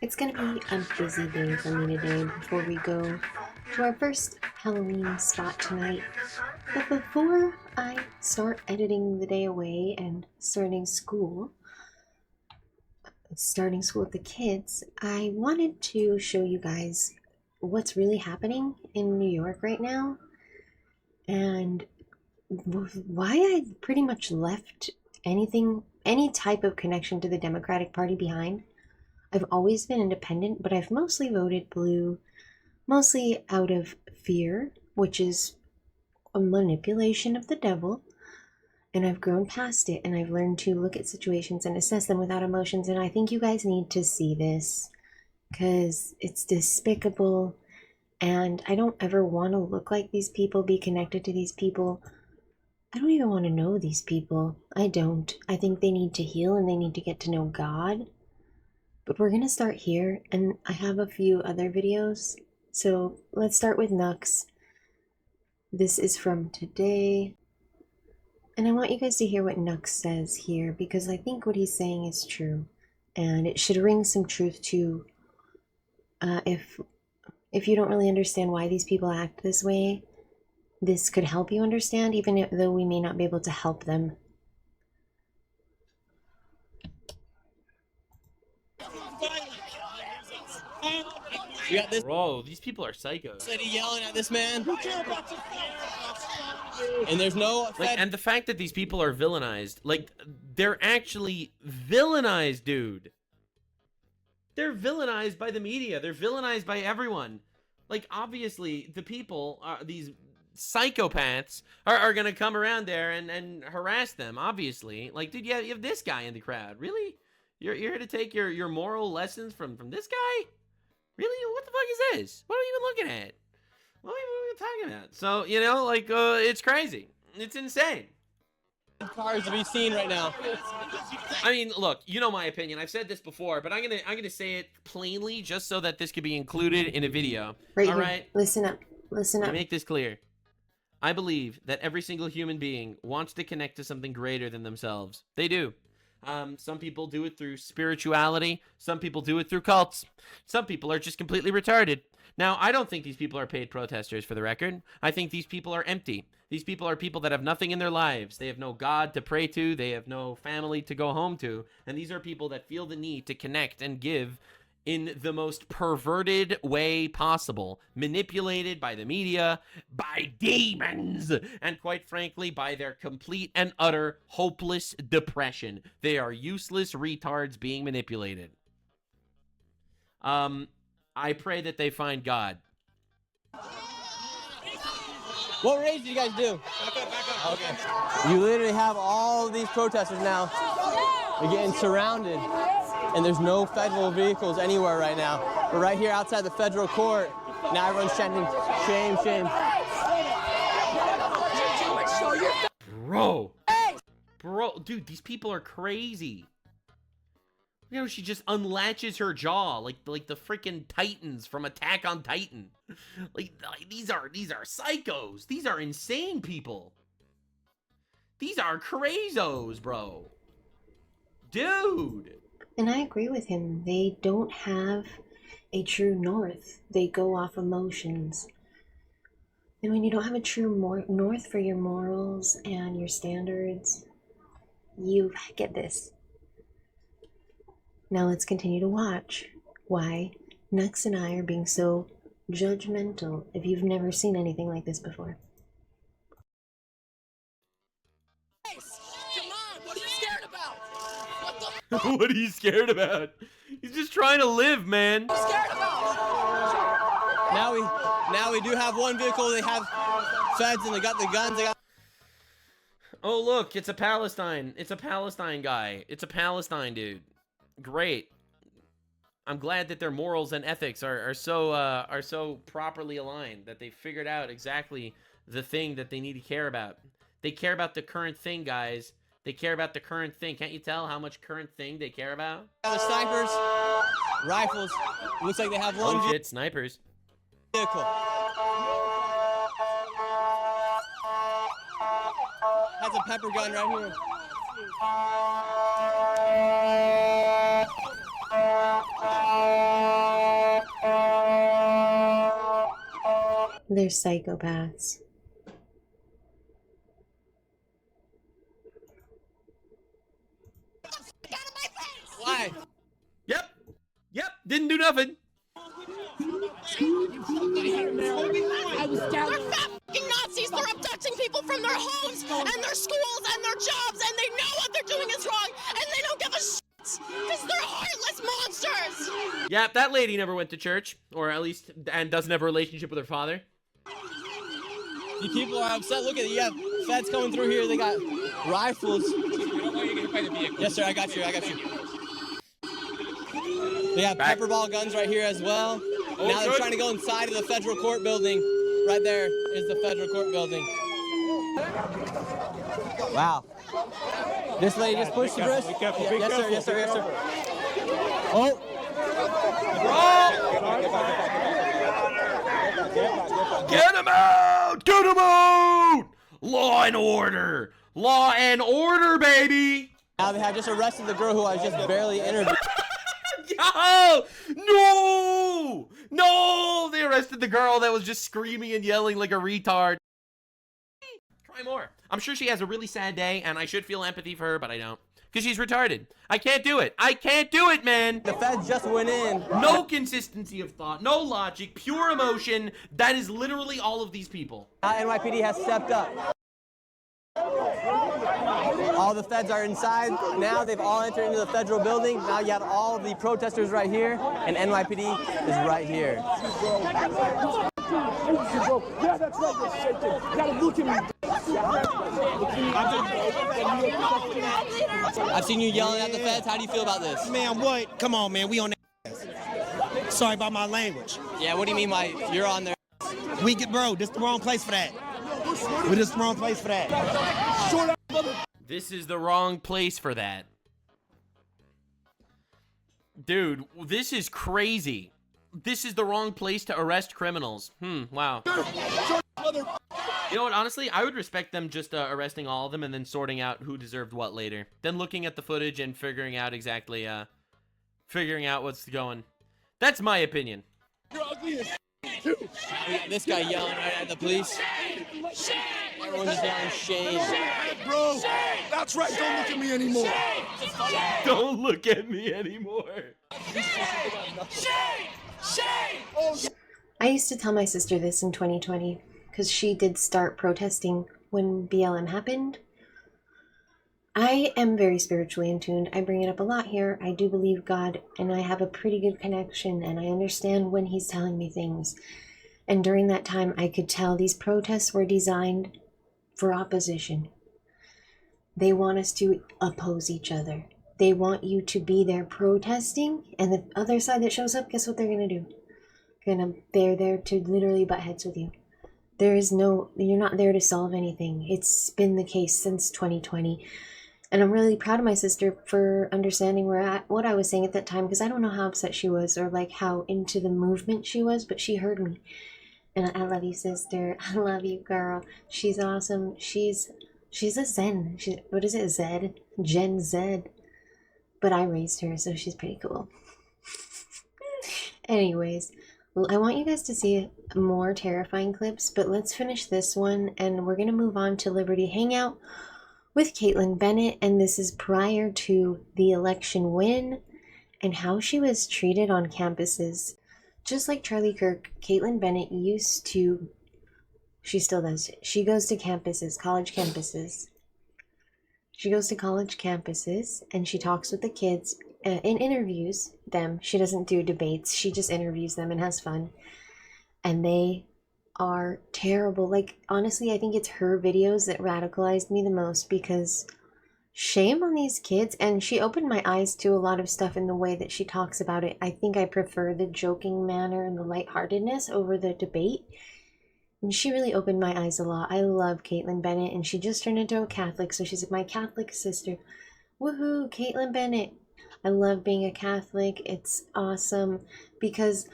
It's gonna be a busy day for me today before we go to our first Halloween spot tonight. But before I start editing the day away and starting school with the kids, I wanted to show you guys what's really happening in New York right now and why I pretty much left any type of connection to the Democratic Party behind. I've always been independent, but I've mostly voted blue, mostly out of fear, which is a manipulation of the devil. And I've grown past it, and I've learned to look at situations and assess them without emotions. And I think you guys need to see this because it's despicable. And I don't ever want to look like these people, be connected to these people. I don't even want to know these people. I don't. I think they need to heal and they need to get to know God. But we're going to start here, and I have a few other videos. So let's start with Nux. This is from today. And I want you guys to hear what Nux says here, because I think what he's saying is true. And it should ring some truth to if you don't really understand why these people act this way, this could help you understand, even though we may not be able to help them. We got this Bro, these people are psychos. lady yelling at this man. And there's no and the fact that these people are villainized, they're actually villainized, dude. They're villainized by the media. They're villainized by everyone. Obviously, the people, these psychopaths, are gonna come around there and harass them, obviously. Dude, you have this guy in the crowd. Really? You're here to take your moral lessons from this guy? Really? What the fuck is this? What are you even looking at? What are we talking about? So, it's crazy. It's insane. Cars to be seen right now. I mean, look, you know my opinion. I've said this before, but I'm gonna say it plainly just so that this could be included in a video. All right? Listen up. Listen up. To make this clear, I believe that every single human being wants to connect to something greater than themselves. They do. Some people do it through spirituality. Some people do it through cults. Some people are just completely retarded. Now, I don't think these people are paid protesters, for the record. I think these people are empty. These people are people that have nothing in their lives. They have no God to pray to. They have no family to go home to. And these are people that feel the need to connect and give in the most perverted way possible, manipulated by the media, by demons, and quite frankly, by their complete and utter hopeless depression. They are useless retards being manipulated. I pray that they find God. What raid did you guys do? Back up. Okay. You literally have all of these protesters now. They're getting surrounded. And there's no federal vehicles anywhere right now. We're right here outside the federal court. Now everyone's chanting, shame, shame. Bro, dude, these people are crazy. You know, she just unlatches her jaw like the freaking Titans from Attack on Titan. These are psychos. These are insane people. These are crazos, bro. Dude. And I agree with him. They don't have a true north. They go off emotions. And when you don't have a true north for your morals and your standards, you get this. Now let's continue to watch why Nux and I are being so judgmental if you've never seen anything like this before. What are you scared about? He's just trying to live, man. What are you scared about? Now we do have one vehicle. They have feds and they got the guns. Oh, look, it's a Palestine. It's a Palestine guy. It's a Palestine dude. Great. I'm glad that their morals and ethics are so properly aligned, that they figured out exactly the thing that they need to care about. They care about the current thing, guys. They care about the current thing. Can't you tell how much current thing they care about? The snipers, rifles. It looks like they have one. Oh shit, snipers. Vehicle. Has a pepper gun right here. They're psychopaths. Why? Yep. Didn't do nothing. They're fat fucking Nazis. They're abducting people from their homes and their schools and their jobs, and they know what they're doing is wrong, and they don't give a shit because they're heartless monsters. Yep, that lady never went to church, or at least, and doesn't have a relationship with her father. You people are upset. Look at it. You have feds coming through here. They got rifles. Yes, sir. I got you. They have pepper ball guns right here as well. Now they're trying to go inside of the federal court building. Right there is the federal court building. Wow. This lady just pushed the wrist. Yes, sir. Oh. Get him out! Get him out! Law and order! Law and order, baby! Now they have just arrested the girl who I just barely interviewed. Oh, no! They arrested the girl that was just screaming and yelling like a retard. Try more. I'm sure she has a really sad day, and I should feel empathy for her, but I don't. Because she's retarded. I can't do it, man. The feds just went in. No consistency of thought, no logic, pure emotion. That is literally all of these people. NYPD has stepped up. All the feds are inside now. They've all entered into the federal building. Now you have all the protesters right here, and NYPD is right here. Yeah, that's right, you're shaking. You gotta look at me. I've seen you yelling at the feds. How do you feel about this? Man, what? Come on, man. We on that. Sorry about my language. Yeah, what do you mean by you're on there? Bro, this the wrong place for that. This is the wrong place for that. This is the wrong place for that. Dude, this is crazy. This is the wrong place to arrest criminals. Wow. You know what, honestly, I would respect them just arresting all of them and then sorting out who deserved what later. Then looking at the footage and figuring out exactly, what's going. That's my opinion. You're ugly as too. This guy yelling right at the police. Everyone's just yelling shame. Bro, that's right. Don't look at me anymore. Don't look at me anymore. I used to tell my sister this in 2020 because she did start protesting when BLM happened. I am very spiritually in tune. I bring it up a lot here. I do believe God, and I have a pretty good connection, and I understand when He's telling me things. And during that time, I could tell these protests were designed for opposition. They want us to oppose each other. They want you to be there protesting, and the other side that shows up, guess what they're going to do? They're there to literally butt heads with you. You're not there to solve anything. It's been the case since 2020. And I'm really proud of my sister for understanding what I was saying at that time, because I don't know how upset she was or like how into the movement she was, but she heard me. And I love you, sister. I love you, girl. She's awesome. She's a Zen. What is it, Zed? Gen Z. But I raised her, so she's pretty cool. Anyways, I want you guys to see more terrifying clips, but let's finish this one, and we're going to move on to Liberty Hangout with Caitlin Bennett, and this is prior to the election win and how she was treated on campuses. Just like Charlie Kirk, Caitlin Bennett she still does. She goes to campuses, college campuses. She goes to college campuses and she talks with the kids and interviews them. She doesn't do debates. She just interviews them and has fun. And they are terrible. Like, honestly, I think it's her videos that radicalized me the most, because shame on these kids. And she opened my eyes to a lot of stuff in the way that she talks about it. I think I prefer the joking manner and the lightheartedness over the debate. And she really opened my eyes a lot. I love Caitlin Bennett, and she just turned into a Catholic, so she's my Catholic sister. Woohoo, Caitlin Bennett. I love being a Catholic. It's awesome because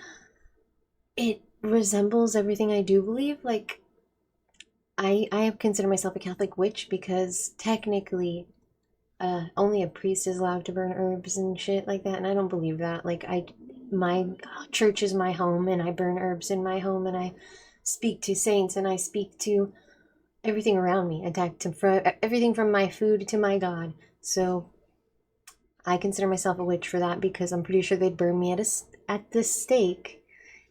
it resembles everything I do believe. Like, I consider myself a Catholic witch because technically only a priest is allowed to burn herbs and shit like that, and I don't believe that. Like, my church is my home, and I burn herbs in my home, and I speak to saints and I speak to everything around me. Everything from my food to my God. So I consider myself a witch for that because I'm pretty sure they'd burn me at the stake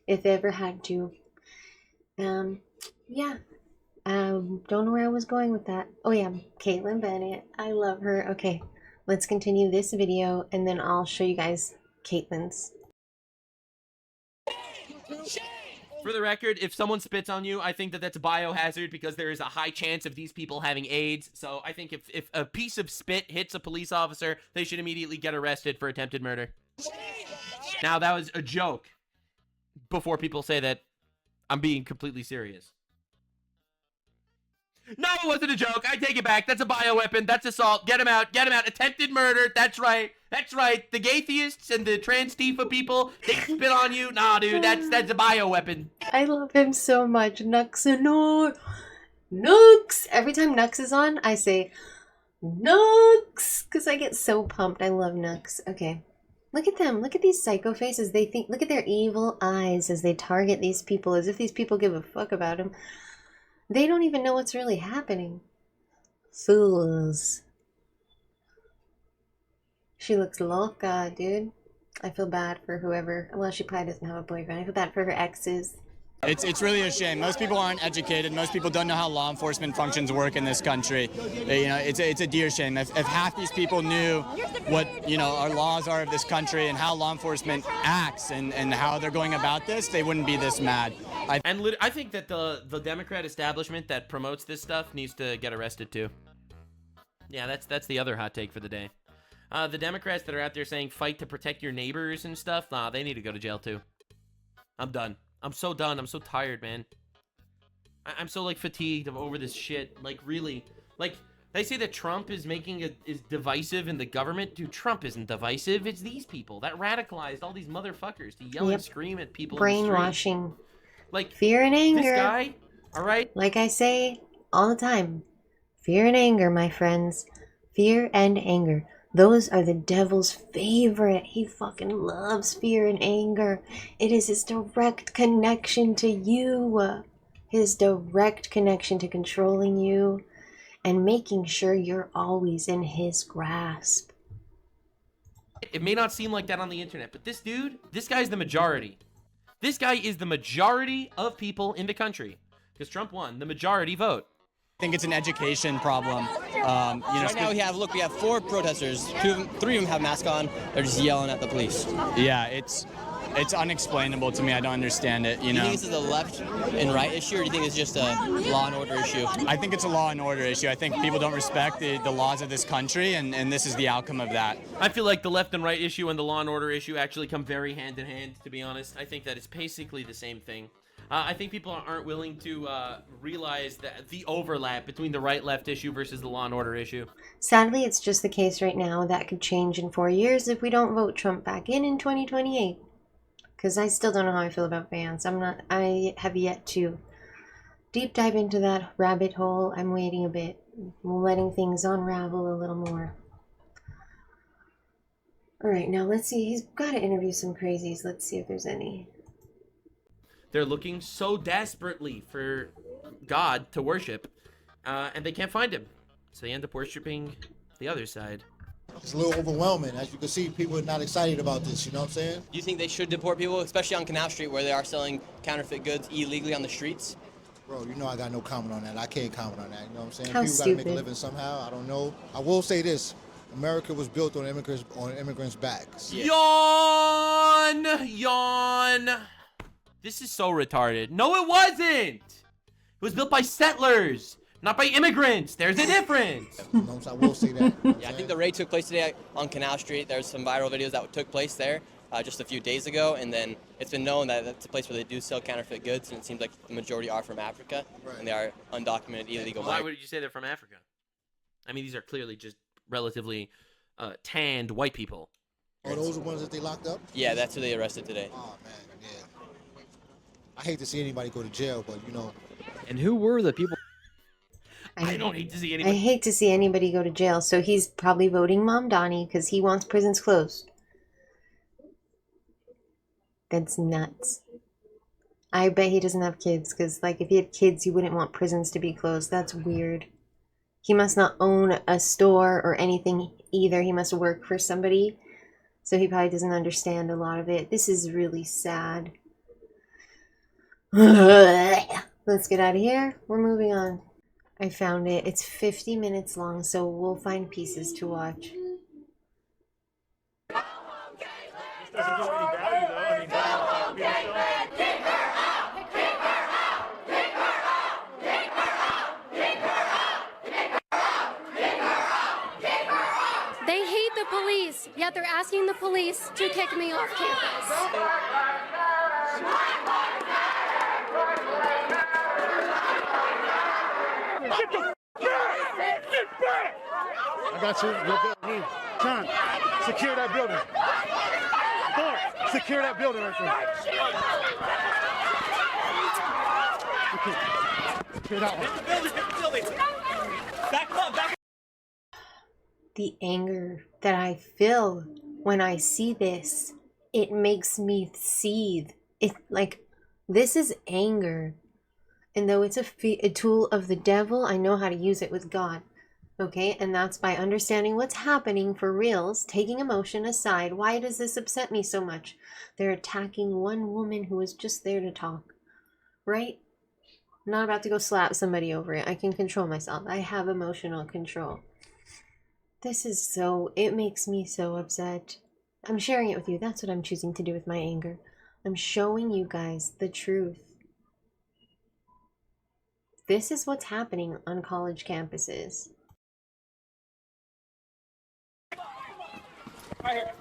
if they ever had to. Yeah. Don't know where I was going with that. Oh yeah, Caitlin Bennett. I love her. Okay, let's continue this video and then I'll show you guys Caitlin's. For the record, if someone spits on you, I think that that's a biohazard because there is a high chance of these people having AIDS. So I think if a piece of spit hits a police officer, they should immediately get arrested for attempted murder. Now, that was a joke before people say that I'm being completely serious. No, it wasn't a joke. I take it back. That's a bioweapon. That's assault. Get him out. Get him out. Attempted murder. That's right. That's right. The gaytheists and the trans Tifa people, they spit on you. Nah, dude, that's a bioweapon. I love him so much. Nux. Every time Nux is on, I say Nux because I get so pumped. I love Nux. Okay. Look at them. Look at these psycho faces. Look at their evil eyes as they target these people as if these people give a fuck about them. They don't even know what's really happening. Fools. She looks loca, dude. I feel bad for whoever. Well, she probably doesn't have a boyfriend. I feel bad for her exes. It's really a shame. Most people aren't educated. Most people don't know how law enforcement functions work in this country. You know, it's a dear shame. If half these people knew what, you know, our laws are of this country and how law enforcement acts and how they're going about this, they wouldn't be this mad. I think that the Democrat establishment that promotes this stuff needs to get arrested too. Yeah, that's the other hot take for the day. The Democrats that are out there saying fight to protect your neighbors and stuff, nah, they need to go to jail too. I'm done. I'm so done. I'm so tired, man. I'm so, like, fatigued over this shit. Like, really. Like, they say that Trump is is divisive in the government. Dude, Trump isn't divisive. It's these people that radicalized all these motherfuckers to yell and scream at people. Brainwashing. Like, fear and anger. This guy, all right? Like I say all the time. Fear and anger, my friends. Fear and anger. Those are the devil's favorite. He fucking loves fear and anger. It is his direct connection to you. His direct connection to controlling you and making sure you're always in his grasp. It may not seem like that on the internet, but this dude, this guy's the majority. This guy is the majority of people in the country. Because Trump won the majority vote. I think it's an education problem. You know, right now we have 4 protesters. 3 of them have masks on. They're just yelling at the police. Yeah, it's unexplainable to me. I don't understand it. You know. Do you think this is a left and right issue, or do you think it's just a law and order issue? I think it's a law and order issue. I think people don't respect the laws of this country, and this is the outcome of that. I feel like the left and right issue and the law and order issue actually come very hand in hand, to be honest. I think that it's basically the same thing. I think people aren't willing to realize that the overlap between the right-left issue versus the law and order issue. Sadly, it's just the case right now. That could change in 4 years if we don't vote Trump back in 2028. Because I still don't know how I feel about bans. I have yet to deep dive into that rabbit hole. I'm waiting a bit. I'm letting things unravel a little more. Alright, now let's see. He's got to interview some crazies. Let's see if there's any. They're looking so desperately for God to worship, and they can't find him. So they end up worshiping the other side. It's a little overwhelming. As you can see, people are not excited about this, you know what I'm saying? Do you think they should deport people, especially on Canal Street, where they are selling counterfeit goods illegally on the streets? Bro, you know I got no comment on that. I can't comment on that, you know what I'm saying? How people stupid. gotta make a living somehow. I don't know. I will say this. America was built on immigrants' backs. Yeah. Yawn. This is so retarded. No, it wasn't. It was built by settlers, not by immigrants. There's a difference. I will say that. Yeah, I think the raid took place today on Canal Street. There's some viral videos that took place there just a few days ago, and then it's been known that that's a place where they do sell counterfeit goods, and it seems like the majority are from Africa, and they are undocumented, illegal. Why would you say they're from Africa? I mean, these are clearly just relatively tanned white people. Are those the ones that they locked up? Yeah, that's who they arrested today. Oh, man, yeah. I hate to see anybody go to jail, but, you know. And who were the people? I don't hate to see I anybody. hate to see anybody go to jail, so he's probably voting Mom Donnie because he wants prisons closed. That's nuts. I bet he doesn't have kids, because, like, if he had kids, he wouldn't want prisons to be closed. That's weird. He must not own a store or anything either. He must work for somebody. So he probably doesn't understand a lot of it. This is really sad. Let's get out of here. We're moving on. I found it. It's 50 minutes long, so we'll find pieces to watch. They hate the police, yet they're asking the police to kick me off campus. Get the back! Get back! I got you. You're good. John, secure that building. Thor, secure that building right there. Secure that one. Back up, back up. The anger that I feel when I see this, it makes me seethe. It, like, this is anger. And though it's a tool of the devil, I know how to use it with God. Okay? And that's by understanding what's happening for reals, taking emotion aside. Why does this upset me so much? They're attacking one woman who was just there to talk. Right? I'm not about to go slap somebody over it. I can control myself. I have emotional control. This is so, it makes me so upset. I'm sharing it with you. That's what I'm choosing to do with my anger. I'm showing you guys the truth. This is what's happening on college campuses. Right here.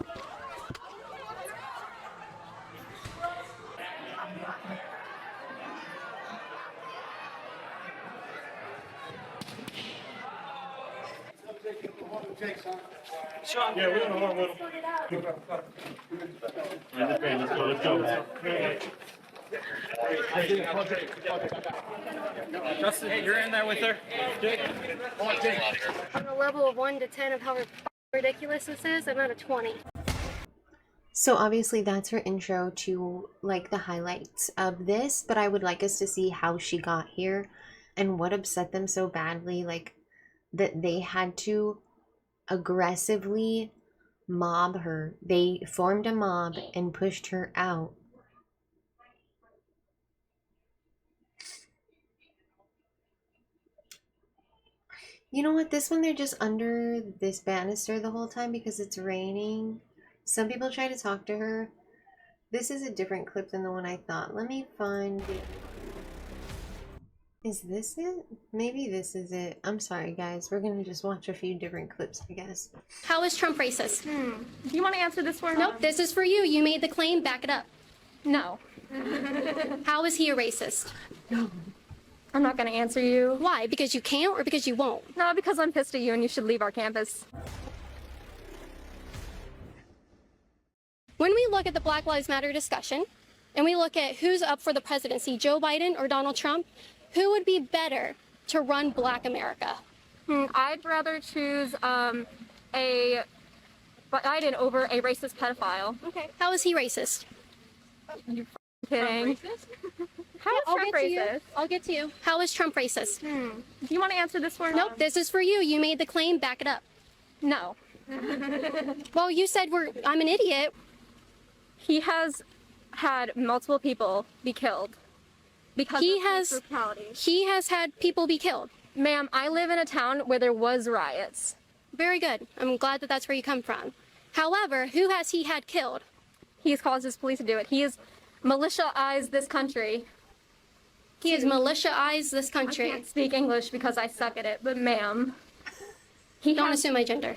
Yeah, we're gonna hold with him. Let's go. Justin, you're in there with her? On a level of 1 to 10 of how ridiculous this is, I'm at a 20. So obviously that's her intro to, like, the highlights of this, but I would like us to see how she got here and what upset them so badly, like, that they had to aggressively mob her. They formed a mob and pushed her out. You know what? This one, they're just under this banister the whole time because it's raining. Some people try to talk to her. This is a different clip than the one I thought. Let me find it. Is this it? Maybe this is it. I'm sorry, guys. We're going to just watch a few different clips, I guess. How is Trump racist? Do you want to answer this for her? Nope, this is for you. You made the claim, back it up. No. How is he a racist? I'm not going to answer you. Why? Because you can't or because you won't? No, because I'm pissed at you and you should leave our campus. When we look at the Black Lives Matter discussion, and we look at who's up for the presidency, Joe Biden or Donald Trump, who would be better to run Black America? I'd rather choose a Biden over a racist pedophile. Okay. How is he racist? You kidding? How is Trump racist? I'll get to you. How is Trump racist? Do you want to answer this for her? Nope, this is for you. You made the claim, back it up. No. Well, you said I'm an idiot. He has had multiple people be killed because of his brutality. He has had people be killed. Ma'am, I live in a town where there was riots. Very good. I'm glad that that's where you come from. However, who has he had killed? He's caused his police to do it. He has militia-ized this country. He has militia-ized this country. I can't speak English because I suck at it, but ma'am. Don't assume my gender.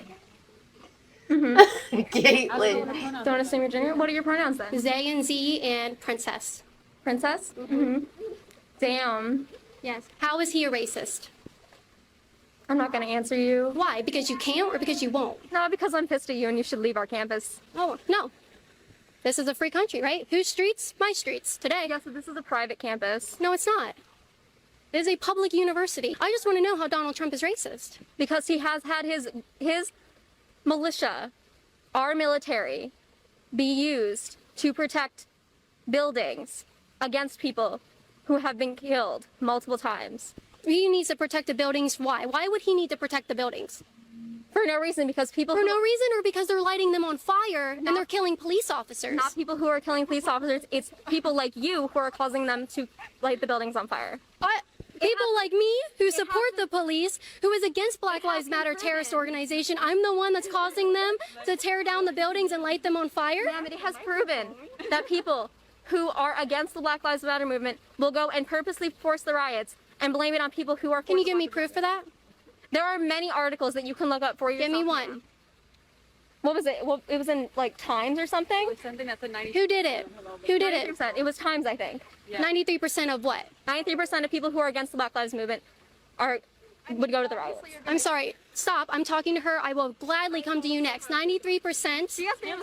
Caitlin. Don't assume your gender. What are your pronouns then? They and Z and princess. Princess? Damn. Yes. How is he a racist? I'm not going to answer you. Why? Because you can't or because you won't? No, because I'm pissed at you and you should leave our campus. Oh, no. This is a free country, right? Whose streets? My streets. Today. Yes, this is a private campus. No, it's not. It is a public university. I just want to know how Donald Trump is racist. Because he has had his militia, our military, be used to protect buildings against people who have been killed multiple times. He needs to protect the buildings. Why? Why would he need to protect the buildings? For no reason, because people For no reason, or because they're lighting them on fire and they're killing police officers? not people who are killing police officers, it's people like you who are causing them to light the buildings on fire. People like me who support the police, who is against Black Lives Matter terrorist organization, I'm the one that's causing them to tear down the buildings and light them on fire? Yeah, but it has proven that people who are against the Black Lives Matter movement will go and purposely force the riots and blame it on people who are. Can you give me proof for that? There are many articles that you can look up for yourself. Give me one. What was it? Well, it was in like Times or something. Something that's a 90. Who did it? Who did it? 90%. It was Times, I think. 93% of what? 93% of people who are against the Black Lives Movement would go to the riots. I'm sorry. Stop. I'm talking to her. I will gladly come to you next. 93%. She can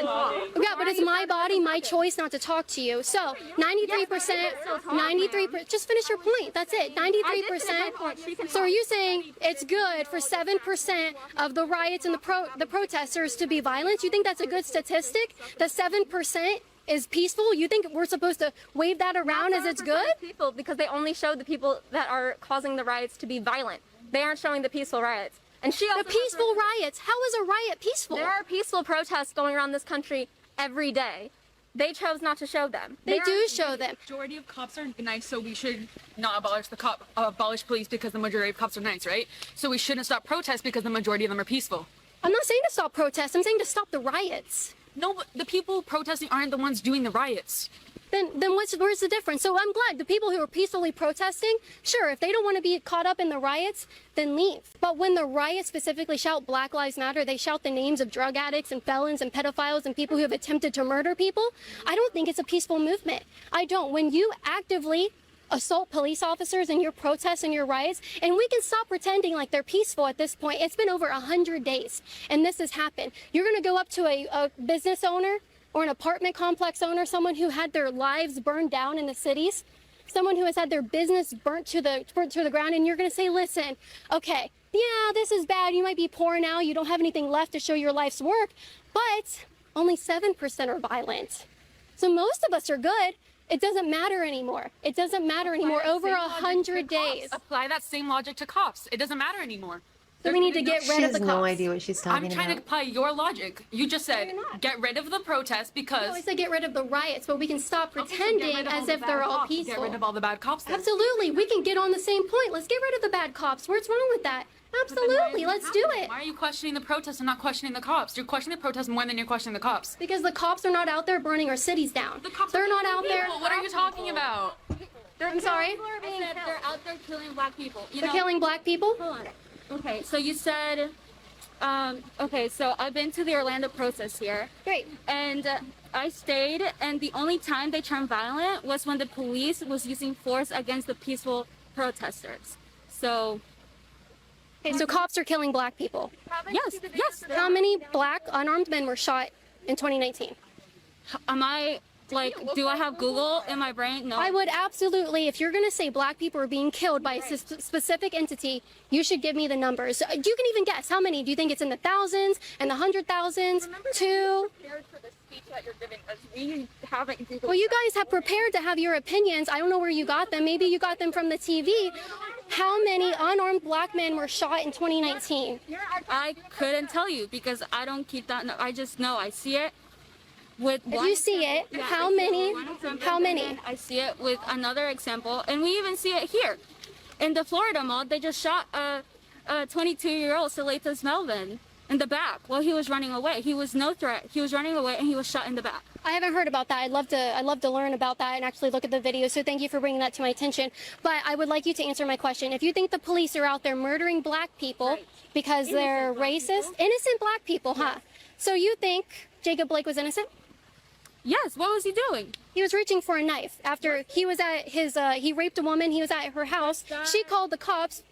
talk. Yeah, but it's my body, my choice not to talk to you. So 93%, 93%. Just finish your point. That's it. 93%. So are you saying it's good for 7% of the riots and the protesters to be violent? You think that's a good statistic? That 7% is peaceful? You think we're supposed to wave that around as it's good? People, because they only showed the people that are causing the riots to be violent. They aren't showing the peaceful riots. And she also the peaceful riots. How is a riot peaceful? There are peaceful protests going around this country every day. They chose not to show them. They do show them. The majority of cops are nice, so we should not abolish police because the majority of cops are nice, right? So we shouldn't stop protests because the majority of them are peaceful. I'm not saying to stop protests. I'm saying to stop the riots. No, but the people protesting aren't the ones doing the riots. Then where's the difference? So I'm glad the people who are peacefully protesting, sure, if they don't want to be caught up in the riots, then leave. But when the riots specifically shout Black Lives Matter, they shout the names of drug addicts and felons and pedophiles and people who have attempted to murder people, I don't think it's a peaceful movement. I don't. When you actively assault police officers in your protests and your riots, and we can stop pretending like they're peaceful at this point. It's been over 100 days, and this has happened. You're going to go up to a business owner or an apartment complex owner, someone who had their lives burned down in the cities, someone who has had their business burnt to the ground, and you're going to say, listen, okay, yeah, this is bad. You might be poor now. You don't have anything left to show your life's work, but only 7% are violent. So most of us are good. It doesn't matter anymore. It doesn't matter anymore. Over 100 days. Apply that same logic to cops. It doesn't matter anymore. So we need to get rid of the cops. She has no idea what she's talking I'm trying to apply your logic. You just said get rid of the protests because. No, I said get rid of the riots, but we can stop pretending as if they're all peaceful. Get rid of all the bad cops. Then. Absolutely, we can get on the same point. Let's get rid of the bad cops. What's wrong with that? Absolutely, let's do it. Why are you questioning the protests and not questioning the cops? You're questioning the protests more than you're questioning the cops. Because the cops are not out there burning our cities down. The cops they're not out there. What are you talking about? I'm sorry? They're out there killing black people. They're killing black people? Hold on. Okay, so you said, okay, so I've been to the Orlando protest here. Great. And I stayed, and the only time they turned violent was when the police was using force against the peaceful protesters. So. Okay, so cops are killing black people? Yes, yes. How many black unarmed men were shot in 2019? Am I, like, do I have Google in my brain? No. I would absolutely, if you're going to say black people are being killed by a specific entity, you should give me the numbers. You can even guess. How many? Do you think it's in the thousands and the 100,000s? Two? Well, you guys have prepared to have your opinions. I don't know where you got them. Maybe you got them from the TV. How many unarmed black men were shot in 2019? I couldn't tell you because I don't keep that. I just know. I see it. With if you see it, how many? How many? I see it with another example, and we even see it here. In the Florida mall, they just shot a 22-year-old Salatas Melvin in the back while he was running away. He was no threat. He was running away, and he was shot in the back. I haven't heard about that. I'd love to learn about that and actually look at the video. So thank you for bringing that to my attention. But I would like you to answer my question. If you think the police are out there murdering black people because they're racist, innocent black people, huh? So you think Jacob Blake was innocent? Yes. What was he doing? He was reaching for a knife after he was at his. He raped a woman. He was at her house. She called the cops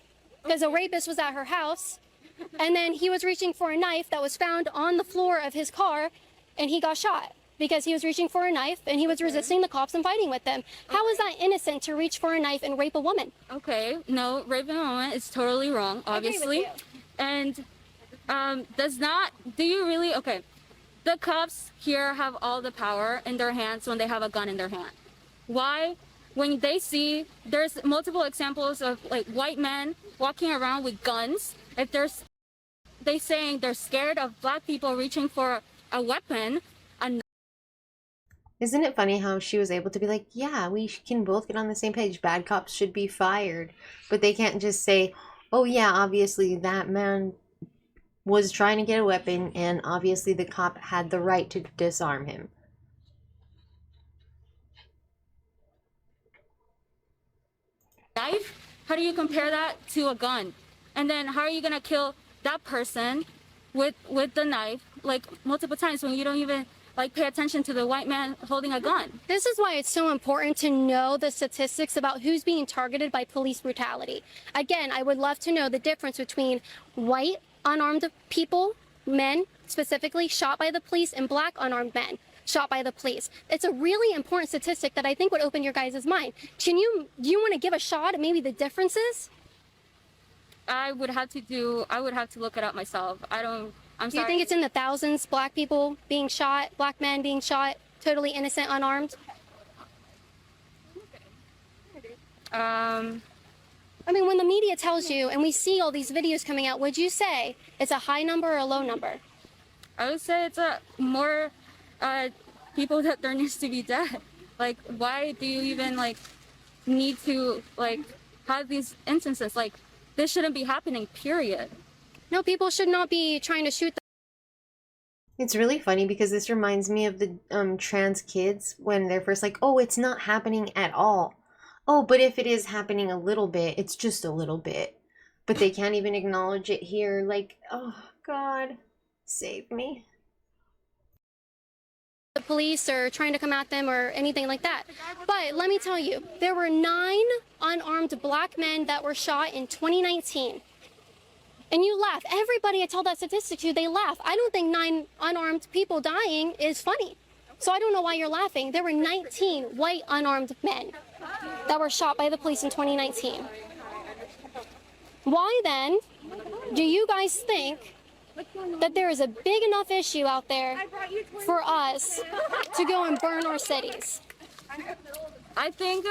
because a rapist was at her house, and then he was reaching for a knife that was found on the floor of his car, and he got shot because he was reaching for a knife and he was resisting the cops and fighting with them. How is that innocent to reach for a knife and rape a woman? Okay. No, raping a woman is totally wrong, obviously. And do you really? Okay. The cops here have all the power in their hands when they have a gun in their hand. why, when they see there's multiple examples of like white men walking around with guns, if they saying they're scared of black people reaching for a weapon. Isn't it funny how she was able to be like, yeah, we can both get on the same page. Bad cops should be fired. But they can't just say, oh yeah, obviously that man was trying to get a weapon and obviously the cop had the right to disarm him. Knife? How do you compare that to a gun? And then how are you gonna kill that person with the knife like multiple times when you don't even like pay attention to the white man holding a gun? This is why it's so important to know the statistics about who's being targeted by police brutality. Again, I would love to know the difference between white unarmed people, men specifically, shot by the police, and black unarmed men shot by the police. It's a really important statistic that I think would open your guys' mind. Do you want to give a shot at maybe the differences? I would have to look it up myself. I'm sorry. Do you think it's in the thousands, black people being shot, black men being shot, totally innocent, unarmed? I mean, when the media tells you, and we see all these videos coming out, would you say it's a high number or a low number? I would say it's a more people that there needs to be dead. Like, why do you even like need to like have these instances? Like, this shouldn't be happening, period. No, people should not be trying to shoot them. It's really funny because this reminds me of the trans kids when they're first like, oh, it's not happening at all. Oh, but if it is happening a little bit, it's just a little bit. But they can't even acknowledge it here. Like, oh, God, save me. The police are trying to come at them or anything like that. But let me tell you, there were 9 unarmed black men that were shot in 2019. And you laugh. Everybody I tell that statistic to, they laugh. I don't think 9 unarmed people dying is funny. So I don't know why you're laughing. There were 19 white unarmed men that were shot by the police in 2019. Why then do you guys think that there is a big enough issue out there for us to go and burn our cities? I think,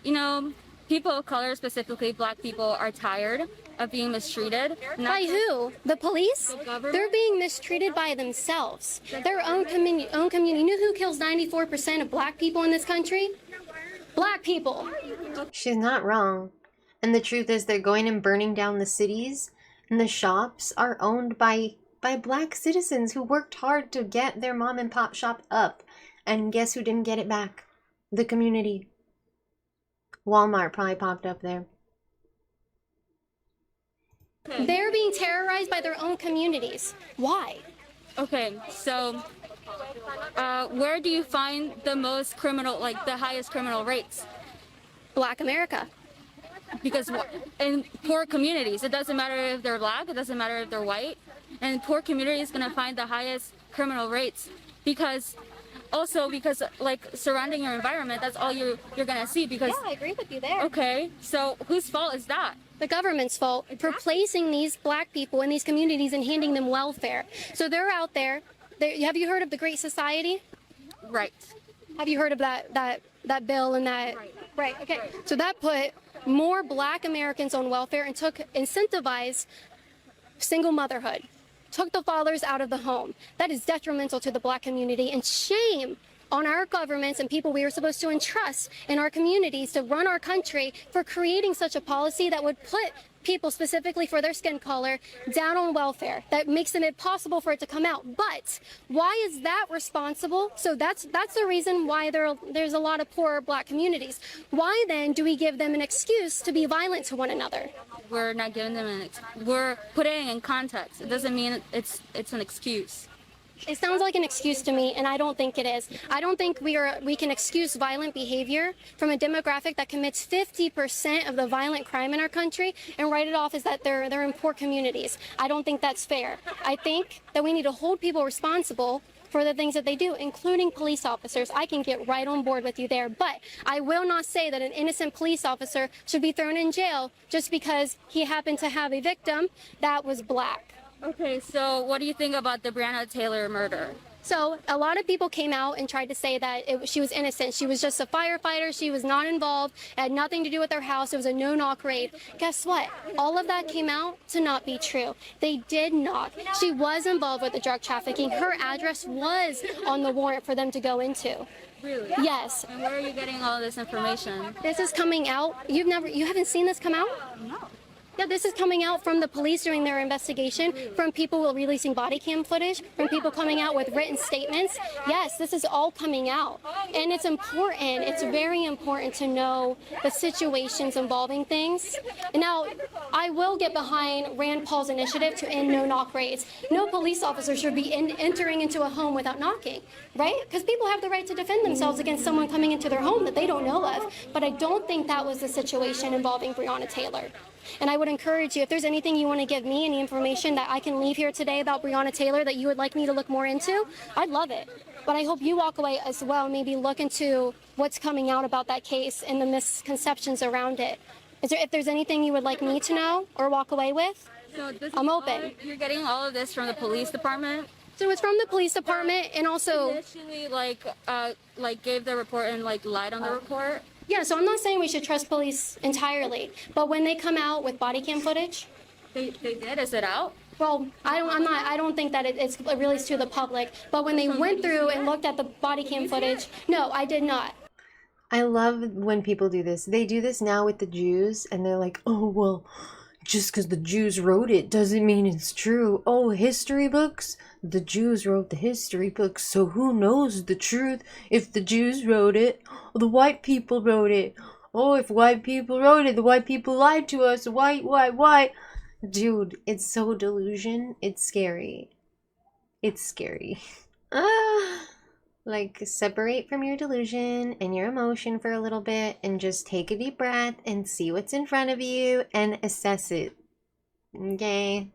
you know, people of color, specifically black people, are tired of being mistreated. By who? The police? The government? They're being mistreated by themselves. Their own community. You know who kills 94% of black people in this country? Black people. She's not wrong. And the truth is they're going and burning down the cities, and the shops are owned by black citizens who worked hard to get their mom and pop shop up. And guess who didn't get it back? The community. Walmart probably popped up there. They're being terrorized by their own communities. Why? Okay, so where do you find the most criminal, like the highest criminal rates? Black America. Because in poor communities, it doesn't matter if they're black, it doesn't matter if they're white, and poor communities going to find the highest criminal rates because like surrounding your environment, that's all you're going to see. Because yeah, I agree with you there. Okay, so whose fault is that? The government's fault for placing these black people in these communities and handing them welfare. So they're out there. Have you heard of the Great Society? Right. Have you heard of that bill and that? Right. Okay. So that put more black Americans on welfare and incentivized single motherhood. Took the fathers out of the home. That is detrimental to the black community, and shame on our governments and people we are supposed to entrust in our communities to run our country for creating such a policy that would put people, specifically for their skin color, down on welfare. That makes it impossible for it to come out. But why is that responsible? So that's the reason why there's a lot of poor black communities. Why then do we give them an excuse to be violent to one another? We're not giving them we're putting it in context. It doesn't mean it's an excuse. It sounds like an excuse to me, and I don't think it is. I don't think we can excuse violent behavior from a demographic that commits 50% of the violent crime in our country and write it off as that they're in poor communities. I don't think that's fair. I think that we need to hold people responsible for the things that they do, including police officers. I can get right on board with you there, but I will not say that an innocent police officer should be thrown in jail just because he happened to have a victim that was black. Okay, so what do you think about the Breonna Taylor murder? So a lot of people came out and tried to say that she was innocent. She was just a firefighter. She was not involved. It had nothing to do with their house. It was a no-knock raid. Guess what? All of that came out to not be true. They did knock. She was involved with the drug trafficking. Her address was on the warrant for them to go into. Really? Yes. And where are you getting all this information? This is coming out. You haven't seen this come out? No. Yeah, this is coming out from the police doing their investigation, from people releasing body cam footage, from people coming out with written statements. Yes, this is all coming out. And it's important, it's very important to know the situations involving things. And now, I will get behind Rand Paul's initiative to end no-knock raids. No police officer should be entering into a home without knocking, right? Because people have the right to defend themselves against someone coming into their home that they don't know of. But I don't think that was the situation involving Breonna Taylor. And I would encourage you, if there's anything you want to give me, any information that I can leave here today about Breonna Taylor that you would like me to look more into, I'd love it. But I hope you walk away as well, maybe look into what's coming out about that case and the misconceptions around it. If there's anything you would like me to know or walk away with, So this I'm open. You're getting all of this from the police department? So it's from the police department and also... Initially, gave the report and, lied on the report? Yeah, so I'm not saying we should trust police entirely, but when they come out with body cam footage... They did? Is it out? Well, I don't think that it's released to the public, but when they went through and looked at the body cam footage, no, I did not. I love when people do this. They do this now with the Jews, and they're like, oh, well, just because the Jews wrote it doesn't mean it's true. Oh, history books? The Jews wrote the history books, so who knows the truth if the Jews wrote it? Or the white people wrote it. Oh, if white people wrote it, the white people lied to us. White. Dude, it's so delusion. It's scary. It's scary. Like, separate from your delusion and your emotion for a little bit and just take a deep breath and see what's in front of you and assess it. Okay?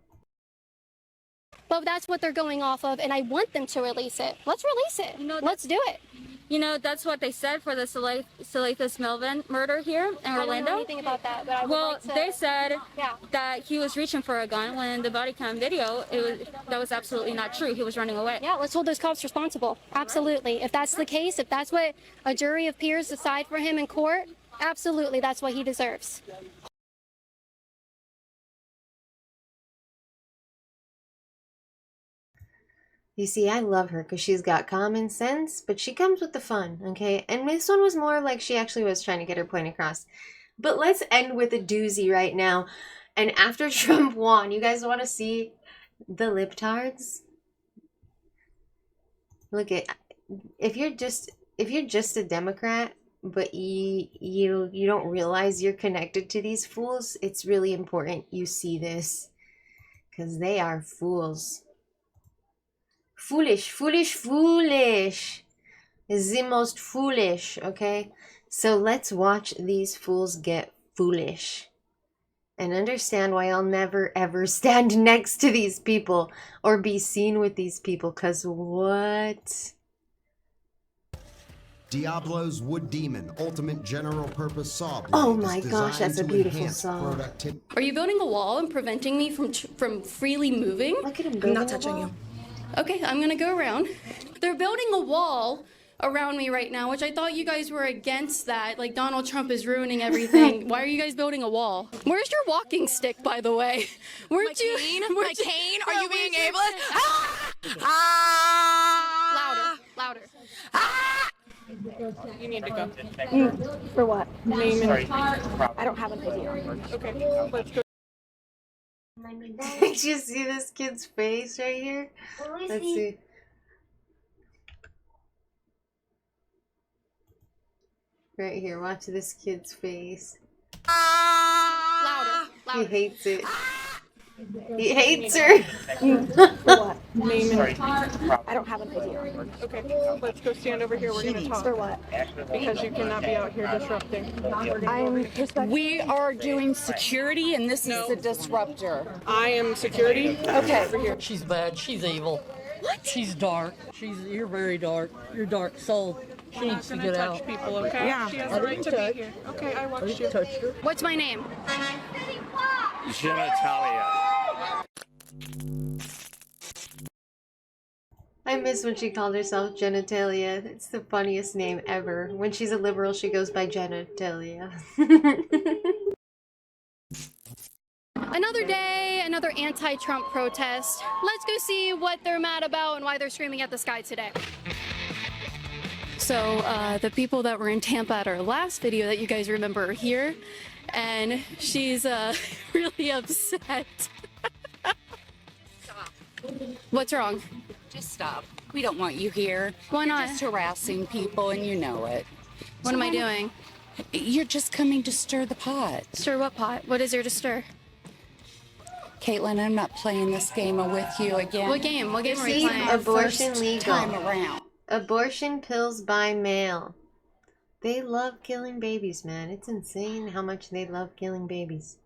But that's what they're going off of, and I want them to release it. Let's release it. Let's do it. That's what they said for the Salathis Melvin murder here in Orlando. I don't know anything about that, but I would like to... they said that he was reaching for a gun when in the body cam video, that was absolutely not true. He was running away. Yeah, let's hold those cops responsible. Absolutely. If that's the case, if that's what a jury of peers decide for him in court, absolutely, that's what he deserves. You see, I love her because she's got common sense, but she comes with the fun, okay? And this one was more like she actually was trying to get her point across. But let's end with a doozy right now. And after Trump won, you guys want to see the libtards? Look at, if you're just a Democrat, but you don't realize you're connected to these fools, it's really important you see this, because they are fools. Foolish. Is the most foolish, okay? So let's watch these fools get foolish and understand why I'll never ever stand next to these people or be seen with these people, because what? Diablo's Wood Demon, ultimate general purpose saw blade. Oh my gosh, that's a beautiful saw. Are you building a wall and preventing me from freely moving? Look at him. I'm not touching you. Okay, I'm gonna go around. They're building a wall around me right now, which I thought you guys were against that. Like, Donald Trump is ruining everything. Why are you guys building a wall? Where's your walking stick, by the way? My cane? Are you being ableist? Louder. You need to go. For what? Name and I don't have an idea. Okay, let's go. Did you see this kid's face right here? Let's see. Right here, watch this kid's face. Louder. He hates it. He hates her. For what? Name and I don't have an idea. Okay, let's go stand over here. We're gonna talk. For what? Because you cannot be out here disrupting. We are doing security, and this is a disruptor. I am security. Okay. Over here. She's bad. She's evil. What? She's dark. You're very dark. You're dark soul. She needs to get out. People, okay? Yeah. She has the right to be here. Okay, I watched you. Touched her. What's my name? Genitalia. I miss when she called herself genitalia. It's the funniest name ever. When she's a liberal, she goes by genitalia. Another day, another anti-Trump protest. Let's go see what they're mad about and why they're screaming at the sky today. So the people that were in Tampa at our last video that you guys remember are here, and she's really upset. Stop. What's wrong? Just stop. We don't want you here. Why not? You're just harassing people and you know it. What am I doing? You're just coming to stir the pot. Stir what pot? What is there to stir? Caitlin, I'm not playing this game with you again. What game? What game are we See, playing? abortion First legal. time around. Abortion pills by mail. They love killing babies, man. It's insane how much they love killing babies.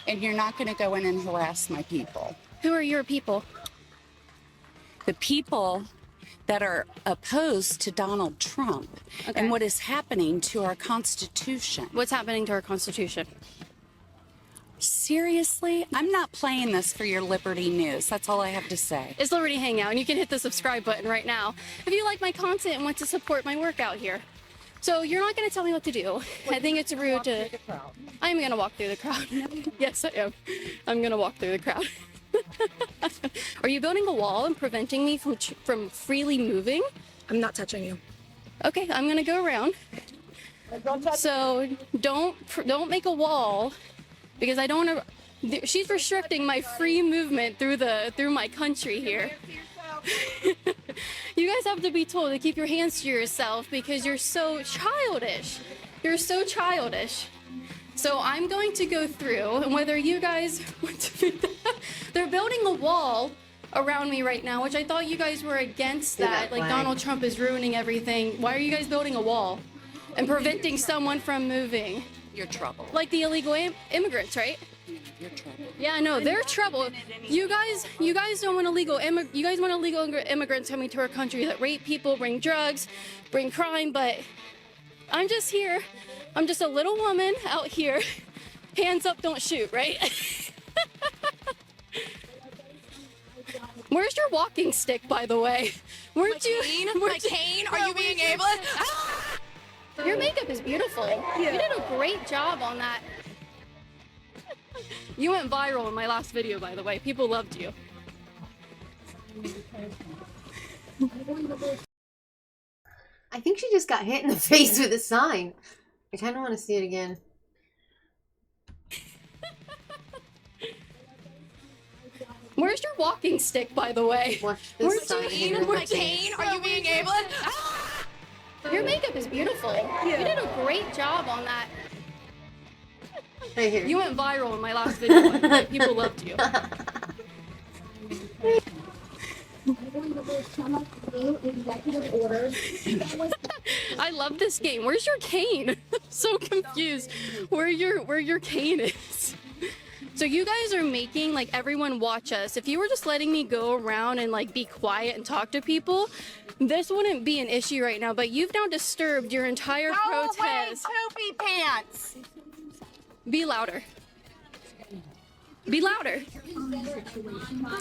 And you're not going to go in and harass my people. Who are your people? The people that are opposed to Donald Trump and what is happening to our Constitution. What's happening to our Constitution? Seriously? I'm not playing this for your Liberty News. That's all I have to say. It's Liberty Hangout, and you can hit the subscribe button right now if you like my content and want to support my work out here. So you're not going to tell me what to do. I think it's rude to... I'm going to walk through the crowd. Yes, I am. I'm going to walk through the crowd. Are you building a wall and preventing me from freely moving? I'm not touching you. Okay, I'm going to go around. So don't make a wall, because I don't want to... She's restricting my free movement through my country here. You guys have to be told to keep your hands to yourself because you're so childish. You're so childish. So I'm going to go through, and whether you guys want to be... They're building a wall around me right now, which I thought you guys were against that. Like, Donald Trump is ruining everything. Why are you guys building a wall and preventing someone from moving? You're trouble. Like the illegal immigrants, right? You're trouble. Yeah, no, they're trouble. You guys don't want illegal you guys want illegal immigrants coming to our country that rape people, bring drugs, bring crime, but I'm just here. I'm just a little woman out here. Hands up, don't shoot, right? Where's your walking stick, by the way? Where'd you? My cane? Are you being ableist? Your makeup is beautiful. You did a great job on that. You went viral in my last video, by the way. People loved you. I think she just got hit in the face with a sign. I kind of want to see it again. Where's your walking stick, by the way? Where's My cane? Are you being ableist? Your makeup is beautiful. You did a great job on that. Right here. You went viral in my last video, by the way. People loved you. I love this game. Where's your cane? I'm so confused where your cane is. So you guys are making like everyone watch us. If you were just letting me go around and like be quiet and talk to people, this wouldn't be an issue right now. But you've now disturbed your entire protest. Poopy pants. Be louder. Be louder.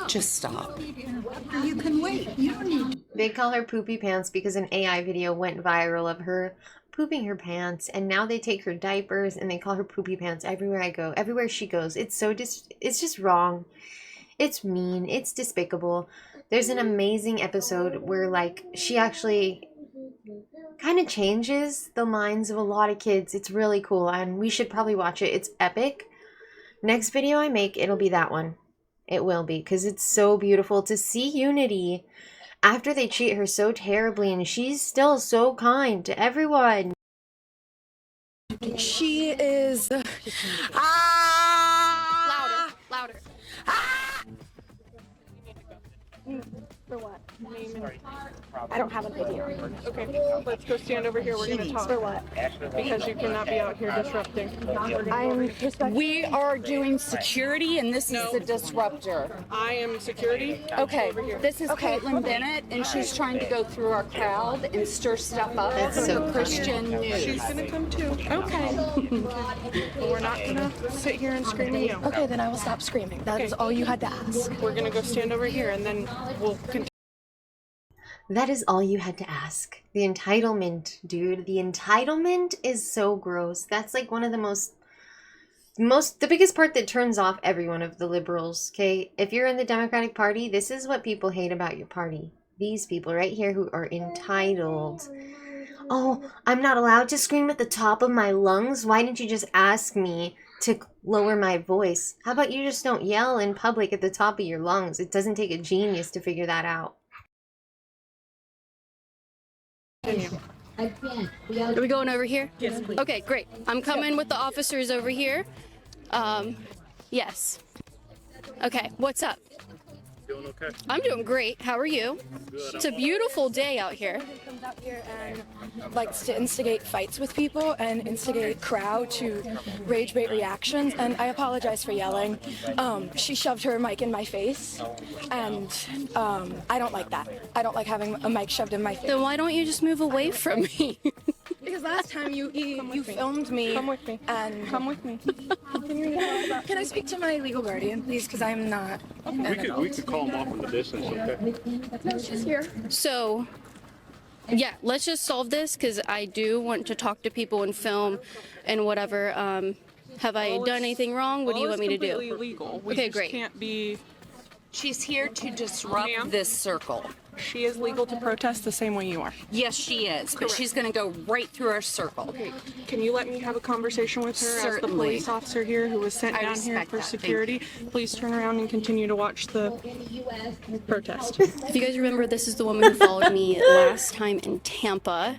Just stop. You can wait. You don't need. They call her Poopy Pants because an AI video went viral of her pooping her pants, and now they take her diapers and they call her Poopy Pants everywhere I go, everywhere she goes. It's so it's just wrong. It's mean. It's despicable. There's an amazing episode where like she actually kind of changes the minds of a lot of kids. It's really cool, and we should probably watch it. It's epic. Next video I make, it'll be that one. It will be, because it's so beautiful to see unity after they treat her so terribly, and she's still so kind to everyone. She is... Louder. Louder. For what? I don't have an idea. Okay, let's go stand over here. We're going to talk. For what? Because you cannot be out here disrupting. We are doing security, and this is the disruptor. I am security. Okay, Over here. this is Caitlin Bennett, and she's trying to go through our crowd and stir stuff up That's for so the Christian news. She's going to come too. Okay. But we're not going to sit here and scream at you. Okay, then I will stop screaming. That is all you had to ask. We're going to go stand over here, and then we'll continue. That is all you had to ask. The entitlement, dude. The entitlement is so gross. That's like one of the the biggest part that turns off every one of the liberals, okay? If you're in the Democratic Party, this is what people hate about your party. These people right here who are entitled. Oh, I'm not allowed to scream at the top of my lungs? Why didn't you just ask me to lower my voice? How about you just don't yell in public at the top of your lungs? It doesn't take a genius to figure that out. Are we going over here? Yes, please. Okay, great. I'm coming with the officers over here. Yes. Okay, what's up? Doing okay? I'm doing great. How are you? It's a beautiful day out here. Comes out here and likes to instigate fights with people and instigate crowd to rage bait reactions. And I apologize for yelling. She shoved her mic in my face, and I don't like that. I don't like having a mic shoved in my face. Then why don't you just move away from me? Because last time you filmed me. Come with me. And Come with me. Can I speak to my legal guardian, please? Because I'm not. We could call them off in the distance, okay? No, she's here. So, yeah, let's just solve this because I do want to talk to people and film and whatever. Have I done anything wrong? What do you want me to do? Completely legal. We Okay, just great. Can't be. She's here to disrupt Ma'am? this circle. She is legal to protest the same way you are. Yes, she is, but Correct. she's going to go right through our circle. Okay. Can you let me have a conversation with her as the Certainly. police officer here who was sent I down here respect for that. Thank security? Please turn around and continue to watch the protest. If you guys remember, this is the woman who followed me last time in Tampa.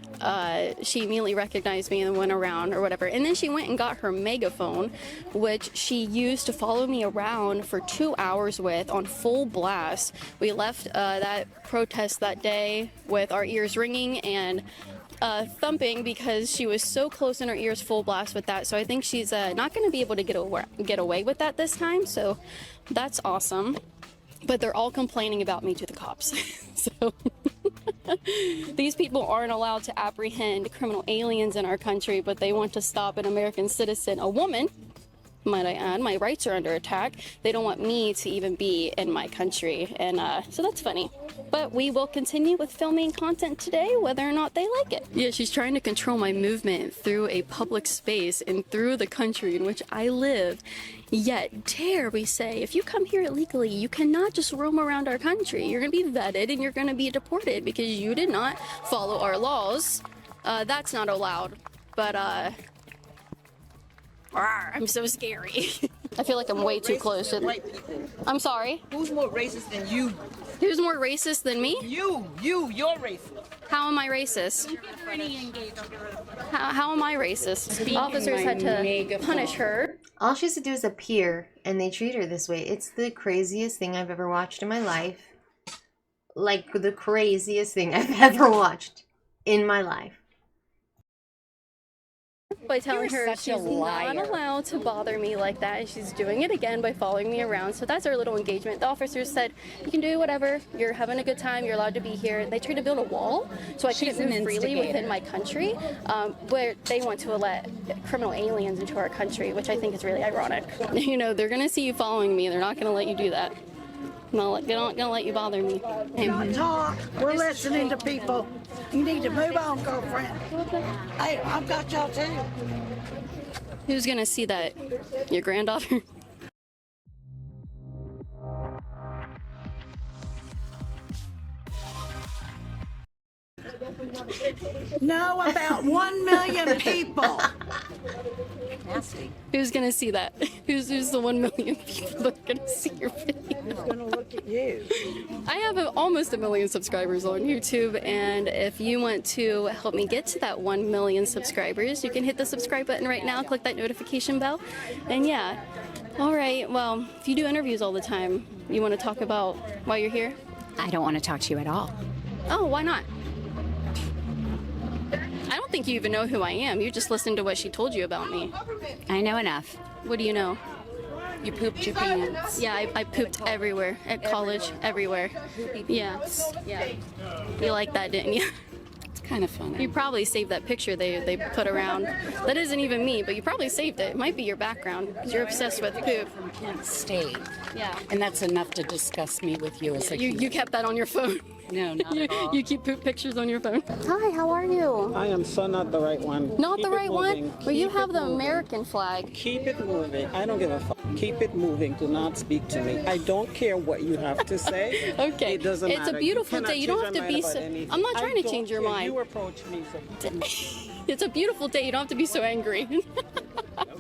She immediately recognized me and went around or whatever. And then she went and got her megaphone, which she used to follow me around for 2 hours with on full blast. We left that protest that day with our ears ringing and thumping because she was so close in her ears full blast with that. So I think she's not going to be able to get away with that this time. So that's awesome. But they're all complaining about me to the cops. So these people aren't allowed to apprehend criminal aliens in our country, but they want to stop an American citizen, a woman, might I add. My rights are under attack. They don't want me to even be in my country. And so that's funny. But we will continue with filming content today, whether or not they like it. Yeah, she's trying to control my movement through a public space and through the country in which I live. Yet, dare we say, if you come here illegally, you cannot just roam around our country. You're going to be vetted and you're going to be deported because you did not follow our laws. That's not allowed. But, I'm so scary. I feel like I'm way too close to. I'm sorry. Who's more racist than you? Who's more racist than me? You're racist. How am I racist? How am I racist? Officers had to punish her. All she has to do is appear, and they treat her this way. It's the craziest thing I've ever watched in my life. Like, the craziest thing I've ever watched in my life. By telling her such a she's liar. not allowed to bother me like that, and she's doing it again by following me around. So that's our little engagement. The officers said, you can do whatever, you're having a good time, you're allowed to be here. They tried to build a wall so I couldn't move freely within my country, where they want to let criminal aliens into our country, which I think is really ironic. You know, they're gonna see you following me, they're not gonna let you do that. They're not gonna let you bother me. Don't talk. We're listening to people. You need to move on, girlfriend. Hey, I've got y'all too. Who's gonna see that? Your granddaughter? Know about 1 million people. Nasty. Who's gonna see that? Who's the 1 million people that are gonna see your video? Who's gonna look at you? I have almost 1 million subscribers on YouTube, and if you want to help me get to that 1 million subscribers, you can hit the subscribe button right now, click that notification bell, and yeah. All right, well, if you do interviews all the time, you want to talk about why you're here? I don't want to talk to you at all. Oh, why not? I don't think you even know who I am. You just listened to what she told you about me. I know enough. What do you know? You pooped your pants. Yeah, I pooped everywhere. At college, everywhere. Yeah. Yeah. You liked that, didn't you? It's kind of funny. You probably saved that picture they put around. That isn't even me, but you probably saved it. It might be your background because you're obsessed with poop. From Kent State. Yeah. And that's enough to disgust me with you as a You kept that on your phone. No, not at all. You keep poop pictures on your phone. Hi, how are you? I am so not the right one. Not Keep the it right one? moving. Well, you Keep have it the moving. American flag. Keep it moving. I don't give a fuck. Keep it moving. Do not speak to me. I don't care what you have to say. Okay. It doesn't matter. It's a beautiful cannot day. You don't have change to my be mind so. about anything. I'm not I trying to don't change your care. mind. You approach me. So. It's a beautiful day. You don't have to be so angry.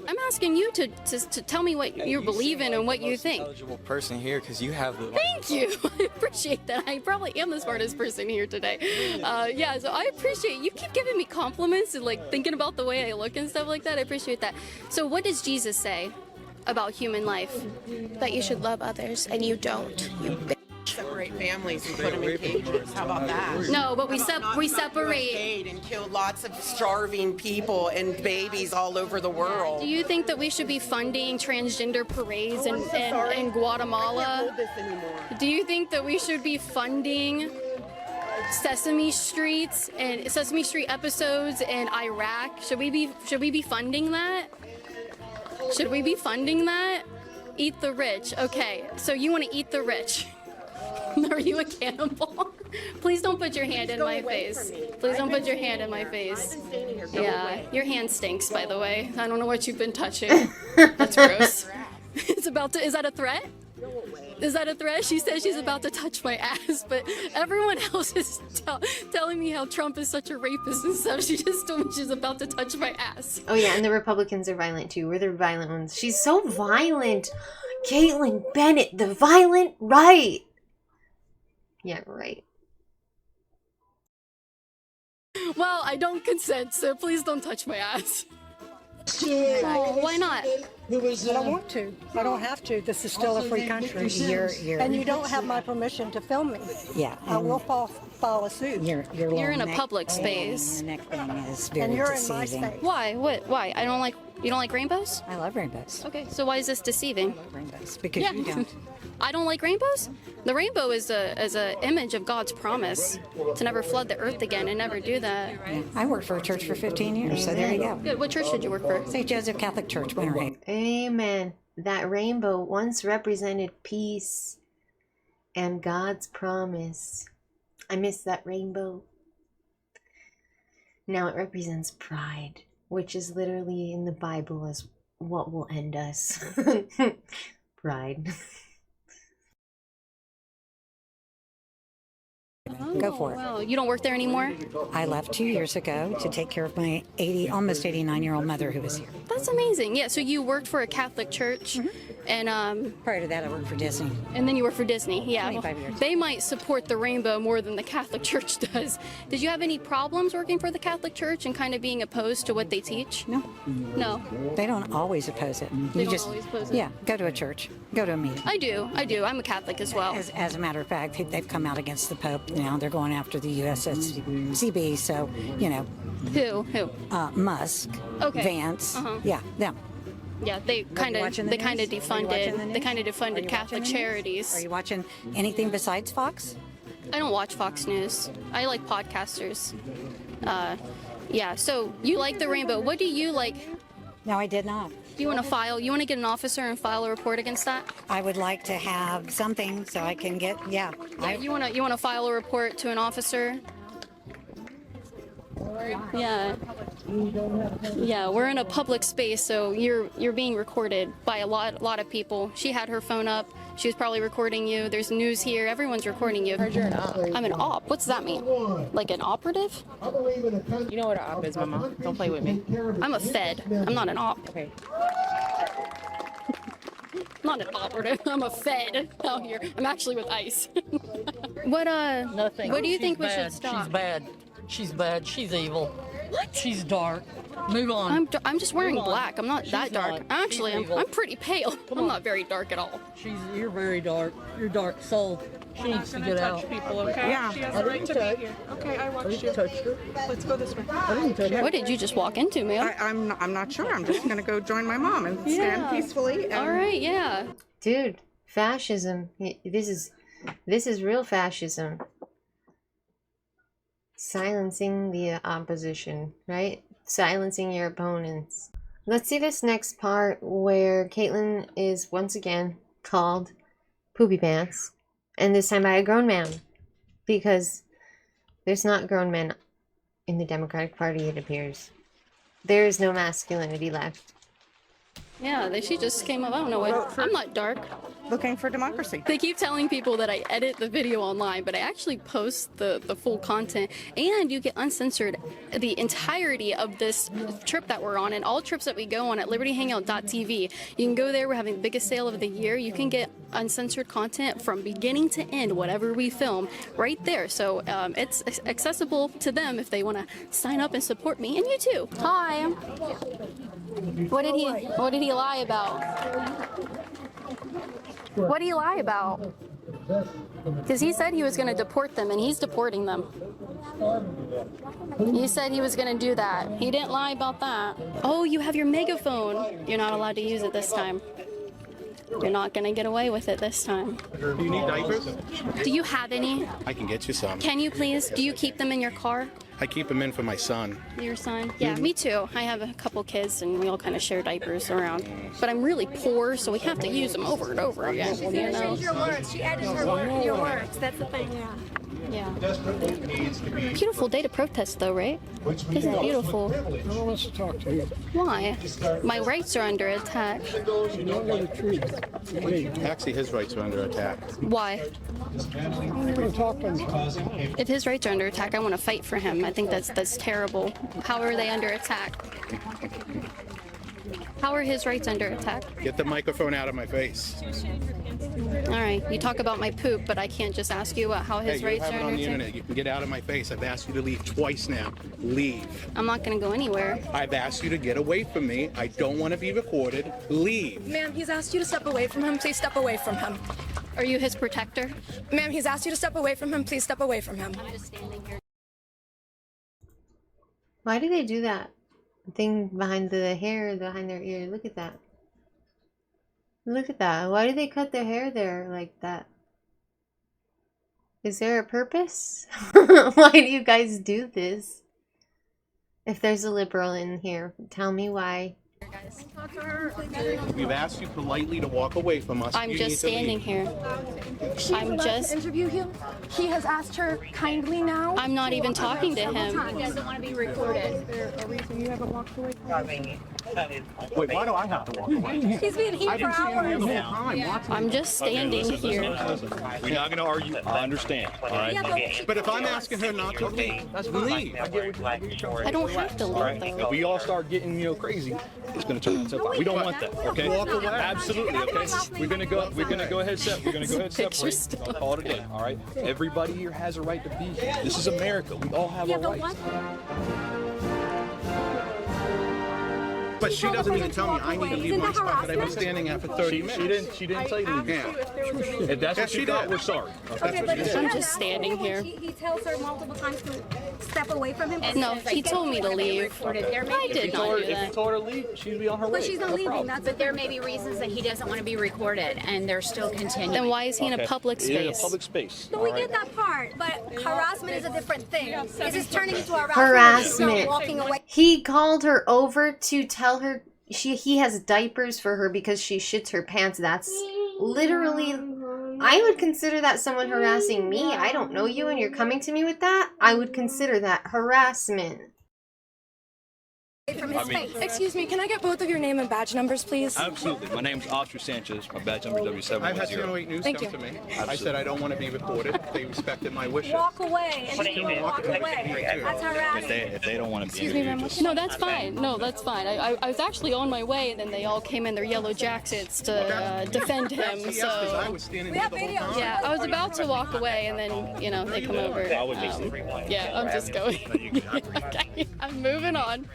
I'm asking you to tell me what you believe in and what you think. Eligible person here because you have the. Thank you. I appreciate that. I probably am the smartest person here today. Yeah, so I appreciate you keep giving me compliments and like thinking about the way I look and stuff like that. I appreciate that. So what does Jesus say about human life? That you should love others and you don't. You bitch. Separate families and put them in cages. How about that? No, but we separate. And kill lots of starving people and babies all over the world. Do you think that we should be funding transgender parades in Guatemala? I can't hold this anymore. Do you think that we should be funding Sesame Streets and Sesame Street episodes in Iraq? Should we be funding that? Should we be funding that? Eat the rich. Okay, so you want to eat the rich. Are you a cannibal? Please don't put your hand in my face. Please don't put your hand in my face. Yeah, your hand stinks, by the way. I don't know what you've been touching. That's gross. It's about to. Is that a threat? Is that a threat? She says she's about to touch my ass, but everyone else is telling me how Trump is such a rapist and stuff. She just told me she's about to touch my ass. Oh yeah, and the Republicans are violent too. We're the violent ones. She's so violent. Caitlin Bennett, the violent right. Yeah, right. Well, I don't consent, so please don't touch my ass. Oh, why not? I don't want to. I don't have to. This is still a free country. And you don't have my permission to film me. Yeah. I will file a suit. You're in a public space. Your neck thing is very And you're deceiving. in my space. Why? What? Why? You don't like rainbows? I love rainbows. Okay, so why is this deceiving? I love rainbows because you don't. I don't like rainbows? The rainbow is a image of God's promise to never flood the earth again and never do that. Yeah. I worked for a church for 15 years, so there you go. Good. What church did you work for? St. Joseph Catholic Church, Winter Haven. Amen. That rainbow once represented peace and God's promise. I miss that rainbow. Now it represents pride, which is literally in the Bible as what will end us. Pride. Go for it. Wow. You don't work there anymore? I left 2 years ago to take care of my almost 89-year-old mother who was here. That's amazing. Yeah, so you worked for a Catholic church, and prior to that, I worked for Disney. And then you worked for Disney. Yeah, 25 years. They might support the rainbow more than the Catholic Church does. Did you have any problems working for the Catholic Church and kind of being opposed to what they teach? No. No. They don't always oppose it. They don't always oppose it. Yeah, go to a church, go to a meeting. I do. I'm a Catholic as well. As a matter of fact, they've come out against the Pope. Now they're going after the USCB. So Who? Musk. Okay. Vance. Uh-huh. Yeah, them. Yeah, they kind of defunded Catholic charities. Are you watching anything besides Fox? I don't watch Fox News. I like podcasters. Yeah. So you like the rainbow? What do you like? No, I did not. Do you want to file? You want to get an officer and file a report against that? I would like to have something so I can get. Yeah. You want to file a report to an officer? Yeah. Yeah, we're in a public space, so you're being recorded by a lot of people. She had her phone up. She was probably recording you. There's news here. Everyone's recording you. You're an op. I'm an op. What's that mean? Like an operative? You know what an op is, Mama. Don't play with me. I'm a fed. I'm not an op. Okay. I'm not an operative. I'm a fed out here. I'm actually with ICE. Nothing. What do you think we should stop? She's bad. She's bad. She's evil. What? She's dark. Move on. I'm just wearing Move on. black. I'm not She's that dark. not. Actually, She's evil. I'm pretty pale. I'm not very dark at all. You're very dark. You're dark soul. She needs to get out. People, okay? Yeah. She has a right to be here. Okay, I watched you. Touch her. Let's go this way. What did you just walk into, ma'am? I'm not sure. I'm just gonna go join my mom and stand peacefully. And... All right, yeah. Dude, fascism. This is real fascism. Silencing the opposition, right? Silencing your opponents. Let's see this next part where Caitlyn is once again called poopy pants, and this time by a grown man, because there's not grown men in the Democratic Party, it appears. There is no masculinity left. Yeah, she just came up. I don't know what. I'm not dark. Looking for democracy. They keep telling people that I edit the video online, but I actually post the full content, and you get uncensored the entirety of this trip that we're on, and all trips that we go on at libertyhangout.tv. You can go there. We're having the biggest sale of the year. You can get uncensored content from beginning to end, whatever we film, right there. So it's accessible to them if they want to sign up and support me, and you too. Hi. What did he lie about? What did he lie about? Because he said he was going to deport them, and he's deporting them. He said he was going to do that. He didn't lie about that. Oh, you have your megaphone. You're not allowed to use it this time. You're not going to get away with it this time. Do you need diapers? Do you have any? I can get you some. Can you please? Do you keep them in your car? I keep them in for my son. Your son? Yeah, me too. I have a couple kids, and we all kind of share diapers around. But I'm really poor, so we have to use them over and over again. You know? Change your words. She added your words. That's the thing. Yeah. Beautiful day to protest, though, right? Isn't it beautiful? No one wants to talk to you. Why? My rights are under attack. Actually, his rights are under attack. Why? If his rights are under attack, I want to fight for him. I think that's terrible. How are they under attack? How are his rights under attack? Get the microphone out of my face. All right, you talk about my poop, but I can't just ask you how his Hey, you rights have are it on under the attack. internet. You can get out of my face. I've asked you to leave twice now. Leave. I'm not going to go anywhere. I've asked you to get away from me. I don't want to be recorded. Leave. Ma'am, he's asked you to step away from him. Please step away from him. Are you his protector? Ma'am, he's asked you to step away from him. Please step away from him. I'm just standing here. Why do they do that? The thing behind the hair, behind their ear. Look at that. Look at that. Why do they cut their hair there like that? Is there a purpose? Why do you guys do this? If there's a liberal in here, tell me why. We've asked you politely to walk away from us. I'm You just need to standing leave. here. She I'm would like just. to interview him. He has asked her kindly now. I'm not even talking to him. He doesn't want to be recorded. Is there a reason you haven't walked away from him? Wait, why do I have to walk away? He's been here for hours. I'm just standing here. We're not going to argue. I understand. All right. Yeah, But if I'm asking her not to leave, that's leave. I don't have to leave, though. If we all start getting crazy, it's going to turn into we don't want that. Okay. Walk away. Absolutely. Okay. We're gonna go ahead. We're gonna go ahead and separate. Call it a day. All right. Everybody here has a right to be here. This is America. We all have our rights. But she doesn't even tell me I need to leave my spot that I've been standing at for 30 minutes. She didn't tell you to leave. Yeah. If that's what she you thought, did. we're sorry. Okay, but I'm just standing here. He tells her multiple times to step away from him. No, he told me to leave. I did not do If you that. told her to leave, she'd be on her way. But she's not No leaving. problem. But There may be reasons that he doesn't want to be recorded, and they're still continuing. Then why is he in a Okay. public It is space? a public space. we get that part, but harassment is a different thing. This is turning into harassment. Harassment. She's not walking away. He called her over to tell her he has diapers for her because she shits her pants. That's literally, I would consider that someone harassing me. I don't know you and you're coming to me with that. I would consider that harassment. From his face. Excuse me, can I get both of your name and badge numbers, please? Absolutely. My name's Oscar Sanchez. My badge number is W710. I've had 208 News Thank come you. to me. I said I don't want to be recorded. They respected my wishes. Walk away. And she won't walk away. That's harassment. If they don't want to be Excuse me, ma'am. interviewed, just No, that's fine. No, that's fine. I was actually on my way, and then they all came in their yellow jackets to defend him. I So was standing We there have the whole videos. time. yeah, I was about to walk away, and then they come over. Yeah, I'm just going. Okay. I'm moving on.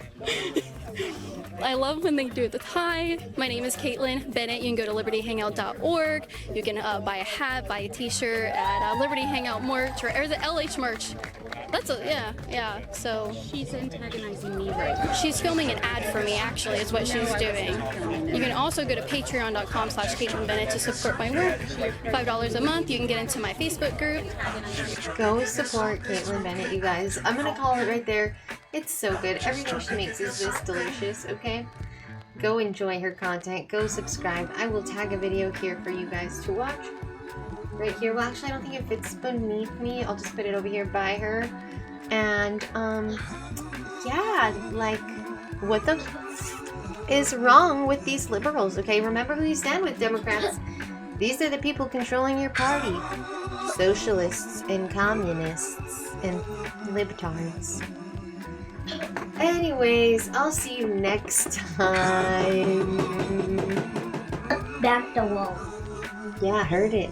I love when they do the tie. My name is Caitlin Bennett. You can go to libertyhangout.org. You can buy a hat, buy a t-shirt at Liberty Hangout merch, or the LH merch. That's yeah. So she's antagonizing me right now. She's filming an ad for me, actually, is what she's doing. You can also go to patreon.com/Caitlin Bennett to support my work. $5 a month. You can get into my Facebook group. Go support Caitlin Bennett, you guys. I'm gonna call it right there. It's so good. Everything she makes is just delicious, okay? Go enjoy her content. Go subscribe. I will tag a video here for you guys to watch. Right here. Well, actually, I don't think it fits beneath me. I'll just put it over here by her. And, yeah, like, what the is wrong with these liberals, okay? Remember who you stand with, Democrats. These are the people controlling your party. Socialists and communists and libtards. Anyways, I'll see you next time. Back the wall. Yeah, I heard it.